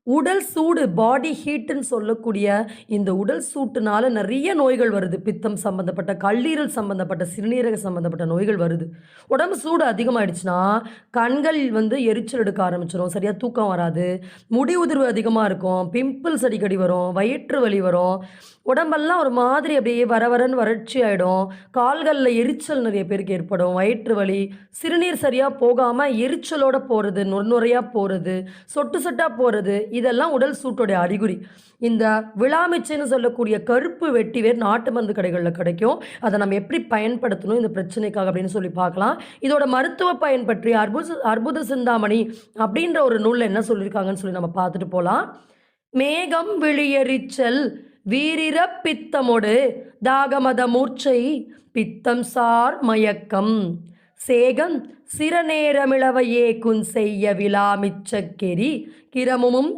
உடல் சூடு, பாடி ஹீட்டுன்னு சொல்லக்கூடிய இந்த உடல் சூட்டுனால நெறைய நோய்கள் வருது. பித்தம் சம்மந்தப்பட்ட, கல்லீரல் சம்மந்தப்பட்ட, சிறுநீரக சம்மந்தப்பட்ட நோய்கள் வருது. உடம்பு சூடு அதிகமாயிடுச்சுன்னா, கண்கள் எரிச்சல் எடுக்க ஆரம்பிச்சுரும். சரியா தூக்கம் வராது. முடி உதிர்வு அதிகமா இருக்கும். பிம்பிள்ஸ் அடிக்கடி வரும். வயிற்று வலி வரும். உடம்பெல்லாம் ஒரு மாதிரி அப்படியே வரவரன்னு வறட்சி ஆயிடும். கால்கள்ல எரிச்சல் நெறைய பேருக்கு ஏற்படும். வயிற்று வலி, சிறுநீர் சரியா போகாம எரிச்சலோட போறது, நொர நொரையா போறது, சொட்டு சொட்டா போறது, இதெல்லாம் உடல் சூட்டோடைய அறிகுறி. இந்த விழாமிச்சைன்னு சொல்லக்கூடிய கருப்பு வெட்டிவேர் நாட்டு மருந்து கடைகள்ல கிடைக்கும். அத நம்ம எப்படி பயன்படுத்தணும் இந்த பிரச்சனைக்காக அப்படின்னு சொல்லி பார்க்கலாம். இதோட மருத்துவ பயன் பற்றி அற்புத சிந்தாமணி அப்படின்ற ஒரு நூல்ல என்ன சொல்லியிருக்காங்கன்னு சொல்லி நம்ம பார்த்துட்டு போலாம். மேகம் விழியெரிச்சல் வீரிரப் பித்தமொடு தாகமத மூர்ச்சை பித்தம் சார் மயக்கம் சேகம் சிரநேரமிளவையே குன் செய்ய விழாமிச்சக்கெரி கிரமுமும்